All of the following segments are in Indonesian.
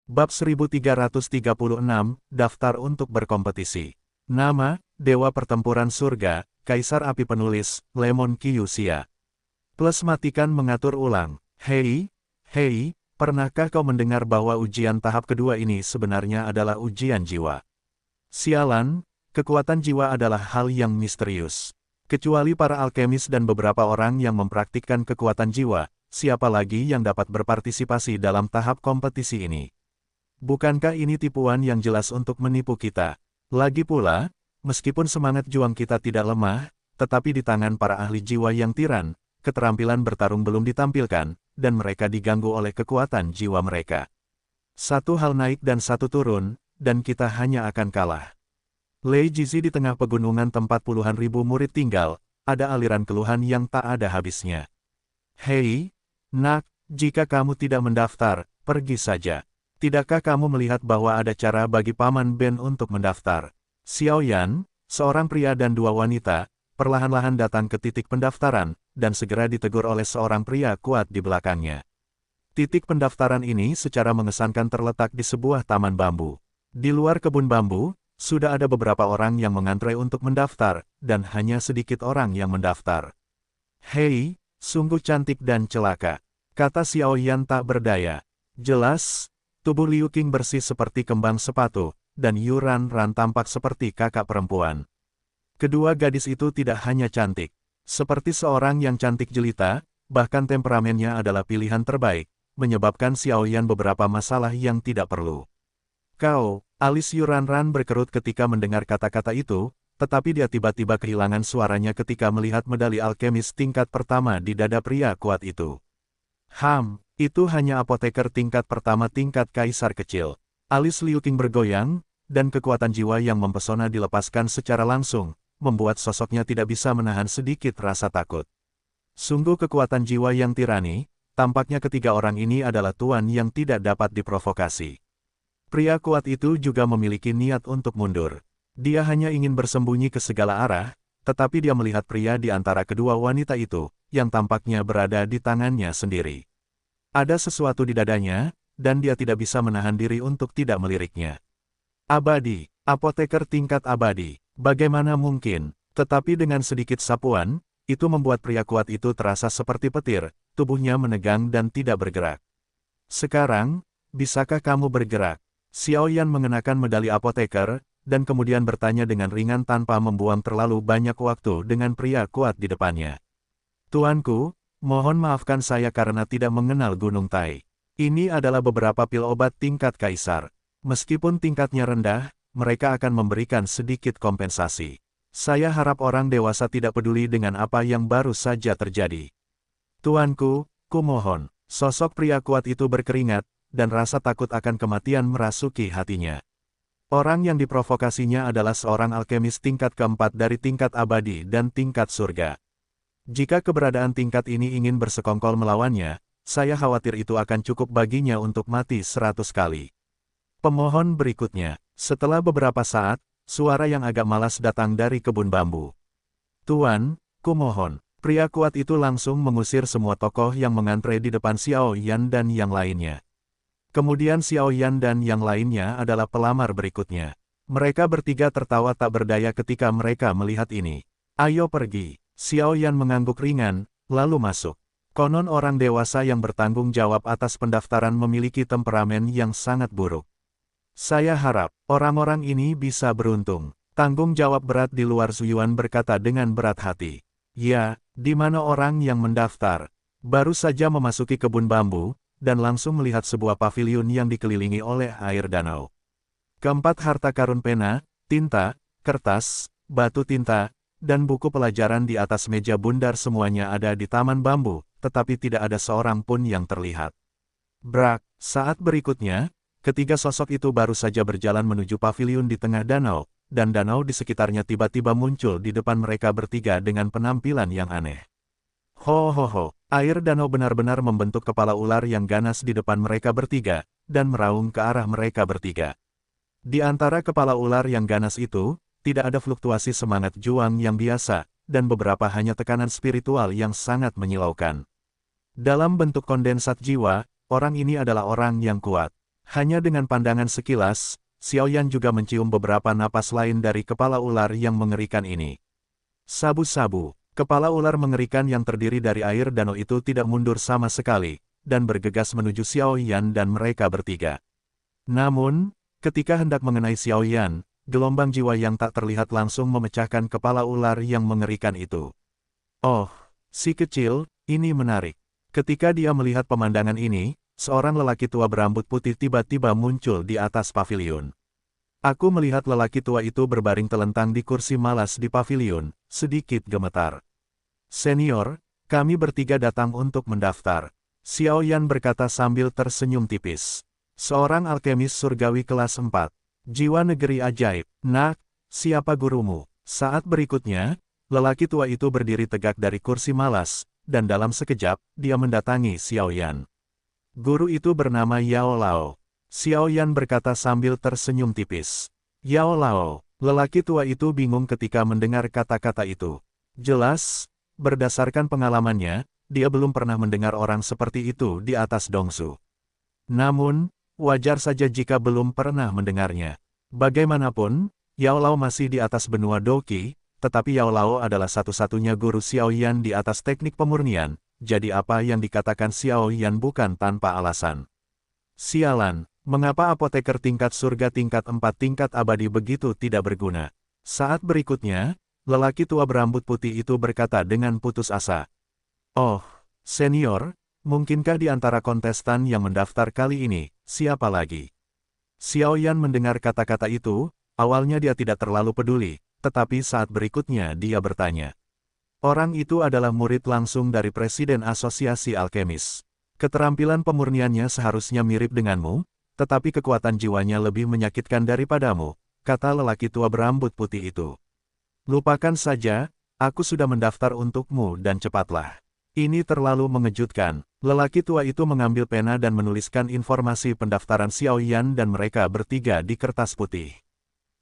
Bab 1336, Daftar untuk berkompetisi. Nama, Dewa Pertempuran Surga, Kaisar Api Penulis, Lemon Kyusia. Plus matikan mengatur ulang. Hei, pernahkah kau mendengar bahwa ujian tahap kedua ini sebenarnya adalah ujian jiwa? Sialan, kekuatan jiwa adalah hal yang misterius. Kecuali para alkemis dan beberapa orang yang mempraktikkan kekuatan jiwa, siapa lagi yang dapat berpartisipasi dalam tahap kompetisi ini? Bukankah ini tipuan yang jelas untuk menipu kita? Lagi pula, meskipun semangat juang kita tidak lemah, tetapi di tangan para ahli jiwa yang tiran, keterampilan bertarung belum ditampilkan, dan mereka diganggu oleh kekuatan jiwa mereka. Satu hal naik dan satu turun, dan kita hanya akan kalah. Lei Jizi di tengah pegunungan tempat puluhan ribu murid tinggal, ada aliran keluhan yang tak ada habisnya. Hei, nak, jika kamu tidak mendaftar, pergi saja. Tidakkah kamu melihat bahwa ada cara bagi Paman Ben untuk mendaftar? Xiao Yan, seorang pria dan dua wanita, perlahan-lahan datang ke titik pendaftaran, dan segera ditegur oleh seorang pria kuat di belakangnya. Titik pendaftaran ini secara mengesankan terletak di sebuah taman bambu. Di luar kebun bambu, sudah ada beberapa orang yang mengantre untuk mendaftar, dan hanya sedikit orang yang mendaftar. Hei, sungguh cantik dan celaka, kata Xiao Yan tak berdaya. Jelas, tubuh Liu Qing bersih seperti kembang sepatu, dan Yu Ran tampak seperti kakak perempuan. Kedua gadis itu tidak hanya cantik, seperti seorang yang cantik jelita, bahkan temperamennya adalah pilihan terbaik, menyebabkan Xiao Yan beberapa masalah yang tidak perlu. Kau, alis Yu Ran berkerut ketika mendengar kata-kata itu, tetapi dia tiba-tiba kehilangan suaranya ketika melihat medali alkemis tingkat pertama di dada pria kuat itu. Itu hanya apoteker tingkat pertama tingkat kaisar kecil. Alis Liu Qing bergoyang, dan kekuatan jiwa yang mempesona dilepaskan secara langsung, membuat sosoknya tidak bisa menahan sedikit rasa takut. Sungguh kekuatan jiwa yang tirani, tampaknya ketiga orang ini adalah tuan yang tidak dapat diprovokasi. Pria kuat itu juga memiliki niat untuk mundur. Dia hanya ingin bersembunyi ke segala arah, tetapi dia melihat pria di antara kedua wanita itu, yang tampaknya berada di tangannya sendiri. Ada sesuatu di dadanya, dan dia tidak bisa menahan diri untuk tidak meliriknya. Abadi, apoteker tingkat abadi, bagaimana mungkin? Tetapi dengan sedikit sapuan, itu membuat pria kuat itu terasa seperti petir, tubuhnya menegang dan tidak bergerak. Sekarang, bisakah kamu bergerak? Xiao Yan mengenakan medali apoteker, dan kemudian bertanya dengan ringan tanpa membuang terlalu banyak waktu dengan pria kuat di depannya. Tuanku, mohon maafkan saya karena tidak mengenal Gunung Tai. Ini adalah beberapa pil obat tingkat kaisar. Meskipun tingkatnya rendah, mereka akan memberikan sedikit kompensasi. Saya harap orang dewasa tidak peduli dengan apa yang baru saja terjadi. Tuanku, kumohon. Sosok pria kuat itu berkeringat, dan rasa takut akan kematian merasuki hatinya. Orang yang diprovokasinya adalah seorang alkemis tingkat keempat dari tingkat abadi dan tingkat surga. Jika keberadaan tingkat ini ingin bersekongkol melawannya, saya khawatir itu akan cukup baginya untuk mati 100 kali. Pemohon berikutnya. Setelah beberapa saat, suara yang agak malas datang dari kebun bambu. Tuan, kumohon. Pria kuat itu langsung mengusir semua tokoh yang mengantre di depan Xiao Yan dan yang lainnya. Kemudian Xiao Yan dan yang lainnya adalah pelamar berikutnya. Mereka bertiga tertawa tak berdaya ketika mereka melihat ini. Ayo pergi. Xiao Yan mengangguk ringan, lalu masuk. Konon orang dewasa yang bertanggung jawab atas pendaftaran memiliki temperamen yang sangat buruk. Saya harap, orang-orang ini bisa beruntung. Tanggung jawab berat di luar Zuyuan berkata dengan berat hati. Ya, di mana orang yang mendaftar? Baru saja memasuki kebun bambu, dan langsung melihat sebuah paviliun yang dikelilingi oleh air danau. Keempat harta karun pena, tinta, kertas, batu tinta, dan buku pelajaran di atas meja bundar semuanya ada di taman bambu, tetapi tidak ada seorang pun yang terlihat. Brak, saat berikutnya, ketiga sosok itu baru saja berjalan menuju paviliun di tengah danau, dan danau di sekitarnya tiba-tiba muncul di depan mereka bertiga dengan penampilan yang aneh. Air danau benar-benar membentuk kepala ular yang ganas di depan mereka bertiga, dan meraung ke arah mereka bertiga. Di antara kepala ular yang ganas itu, tidak ada fluktuasi semangat juang yang biasa, dan beberapa hanya tekanan spiritual yang sangat menyilaukan. Dalam bentuk kondensat jiwa, orang ini adalah orang yang kuat. Hanya dengan pandangan sekilas, Xiaoyan juga mencium beberapa napas lain dari kepala ular yang mengerikan ini. Sabu-sabu, kepala ular mengerikan yang terdiri dari air danau itu tidak mundur sama sekali, dan bergegas menuju Xiaoyan dan mereka bertiga. Namun, ketika hendak mengenai Xiaoyan, gelombang jiwa yang tak terlihat langsung memecahkan kepala ular yang mengerikan itu. Oh, si kecil, ini menarik. Ketika dia melihat pemandangan ini, seorang lelaki tua berambut putih tiba-tiba muncul di atas paviliun. Aku melihat lelaki tua itu berbaring telentang di kursi malas di paviliun, sedikit gemetar. Senior, kami bertiga datang untuk mendaftar. Xiaoyan berkata sambil tersenyum tipis. Seorang alkemis surgawi kelas 4. Jiwa negeri ajaib. Nak, siapa gurumu? Saat berikutnya, lelaki tua itu berdiri tegak dari kursi malas, dan dalam sekejap, dia mendatangi Xiaoyan. Guru itu bernama Yao Lao. Xiaoyan berkata sambil tersenyum tipis. Yao Lao, lelaki tua itu bingung ketika mendengar kata-kata itu. Jelas, berdasarkan pengalamannya, dia belum pernah mendengar orang seperti itu di atas Dongsu. Namun, wajar saja jika belum pernah mendengarnya. Bagaimanapun, Yao Lao masih di atas benua Doqi, tetapi Yao Lao adalah satu-satunya guru Xiaoyan di atas teknik pemurnian, jadi apa yang dikatakan Xiaoyan bukan tanpa alasan. Sialan, mengapa apoteker tingkat surga tingkat 4 tingkat abadi begitu tidak berguna? Saat berikutnya, lelaki tua berambut putih itu berkata dengan putus asa. Oh, senior, mungkinkah di antara kontestan yang mendaftar kali ini, siapa lagi? Xiaoyan mendengar kata-kata itu, awalnya dia tidak terlalu peduli, tetapi saat berikutnya dia bertanya. Orang itu adalah murid langsung dari Presiden Asosiasi Alkemis. Keterampilan pemurniannya seharusnya mirip denganmu, tetapi kekuatan jiwanya lebih menyakitkan daripadamu, kata lelaki tua berambut putih itu. Lupakan saja, aku sudah mendaftar untukmu dan cepatlah. Ini terlalu mengejutkan. Lelaki tua itu mengambil pena dan menuliskan informasi pendaftaran Xiaoyan dan mereka bertiga di kertas putih.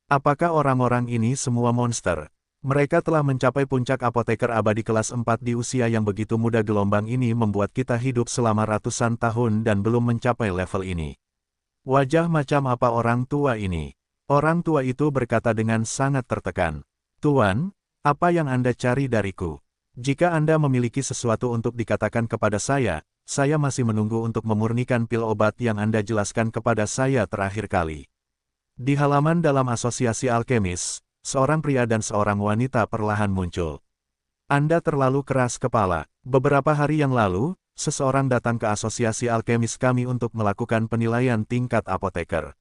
Apakah orang-orang ini semua monster? Mereka telah mencapai puncak apoteker abadi kelas 4 di usia yang begitu muda. Gelombang ini membuat kita hidup selama ratusan tahun dan belum mencapai level ini. Wajah macam apa orang tua ini? Orang tua itu berkata dengan sangat tertekan. Tuan, apa yang Anda cari dariku? Jika Anda memiliki sesuatu untuk dikatakan kepada saya masih menunggu untuk memurnikan pil obat yang Anda jelaskan kepada saya terakhir kali. Di halaman dalam asosiasi alkemis, seorang pria dan seorang wanita perlahan muncul. Anda terlalu keras kepala. Beberapa hari yang lalu, seseorang datang ke asosiasi alkemis kami untuk melakukan penilaian tingkat apoteker.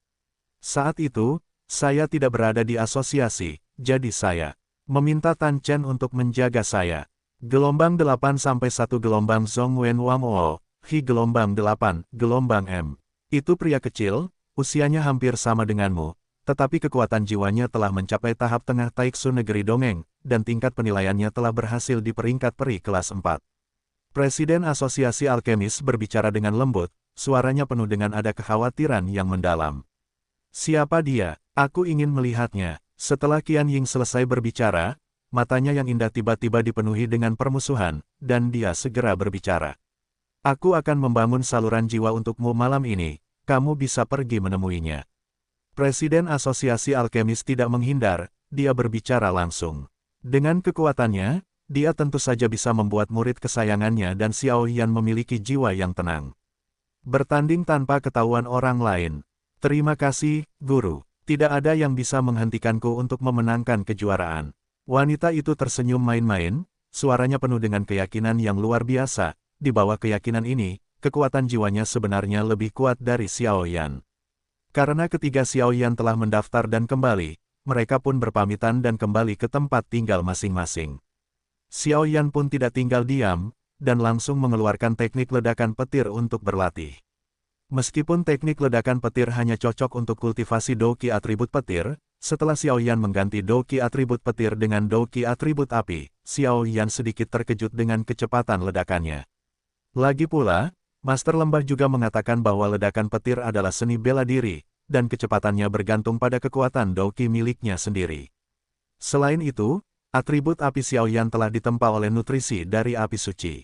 Saat itu, saya tidak berada di asosiasi, jadi saya meminta Tan Chen untuk menjaga saya. Gelombang 8 sampai 1 gelombang Zhong Wen Wang O, Hi gelombang 8, gelombang M. Itu pria kecil, usianya hampir sama denganmu, tetapi kekuatan jiwanya telah mencapai tahap tengah Taiksu Negeri Dongeng, dan tingkat penilaiannya telah berhasil di peringkat peri kelas 4. Presiden Asosiasi Alkemis berbicara dengan lembut, suaranya penuh dengan ada kekhawatiran yang mendalam. Siapa dia? Aku ingin melihatnya. Setelah Qian Ying selesai berbicara, matanya yang indah tiba-tiba dipenuhi dengan permusuhan, dan dia segera berbicara. Aku akan membangun saluran jiwa untukmu malam ini. Kamu bisa pergi menemuinya. Presiden Asosiasi Alkemis tidak menghindar, dia berbicara langsung. Dengan kekuatannya, dia tentu saja bisa membuat murid kesayangannya dan Xiaoyan memiliki jiwa yang tenang. Bertanding tanpa ketahuan orang lain. Terima kasih, Guru. Tidak ada yang bisa menghentikanku untuk memenangkan kejuaraan. Wanita itu tersenyum main-main, suaranya penuh dengan keyakinan yang luar biasa. Di bawah keyakinan ini, kekuatan jiwanya sebenarnya lebih kuat dari Xiaoyan. Karena ketiga Xiaoyan telah mendaftar dan kembali, mereka pun berpamitan dan kembali ke tempat tinggal masing-masing. Xiaoyan pun tidak tinggal diam, dan langsung mengeluarkan teknik ledakan petir untuk berlatih. Meskipun teknik ledakan petir hanya cocok untuk kultivasi Doqi atribut petir, setelah Xiaoyan mengganti Doqi atribut petir dengan Doqi atribut api, Xiaoyan sedikit terkejut dengan kecepatan ledakannya. Lagi pula, Master Lembah juga mengatakan bahwa ledakan petir adalah seni bela diri, dan kecepatannya bergantung pada kekuatan Doqi miliknya sendiri. Selain itu, atribut api Xiaoyan telah ditempa oleh nutrisi dari api suci.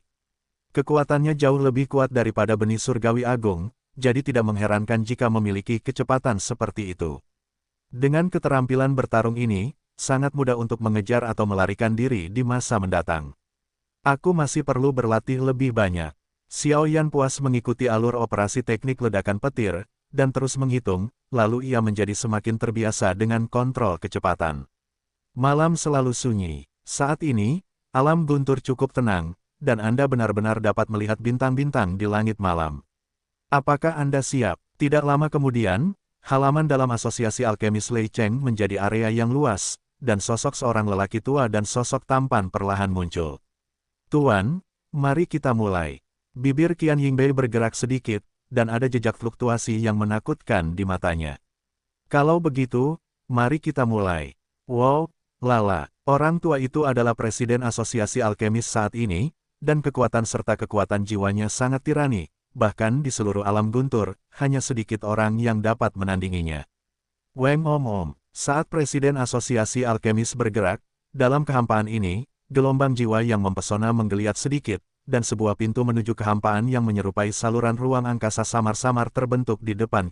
Kekuatannya jauh lebih kuat daripada benih surgawi agung, jadi tidak mengherankan jika memiliki kecepatan seperti itu. Dengan keterampilan bertarung ini, sangat mudah untuk mengejar atau melarikan diri di masa mendatang. Aku masih perlu berlatih lebih banyak. Xiao Yan puas mengikuti alur operasi teknik ledakan petir, dan terus menghitung, lalu ia menjadi semakin terbiasa dengan kontrol kecepatan. Malam selalu sunyi. Saat ini, alam guntur cukup tenang, dan Anda benar-benar dapat melihat bintang-bintang di langit malam. Apakah Anda siap? Tidak lama kemudian, halaman dalam asosiasi alkemis Lei Cheng menjadi area yang luas, dan sosok seorang lelaki tua dan sosok tampan perlahan muncul. Tuan, mari kita mulai. Bibir Qian Yingbei bergerak sedikit, dan ada jejak fluktuasi yang menakutkan di matanya. Kalau begitu, mari kita mulai. Wow, lala, orang tua itu adalah presiden asosiasi alkemis saat ini, dan kekuatan serta kekuatan jiwanya sangat tirani. Bahkan di seluruh alam guntur, hanya sedikit orang yang dapat menandinginya. Weng Om. Saat Presiden Asosiasi Alkemis bergerak, dalam kehampaan ini, gelombang jiwa yang mempesona menggeliat sedikit, dan sebuah pintu menuju kehampaan yang menyerupai saluran ruang angkasa samar-samar terbentuk di depan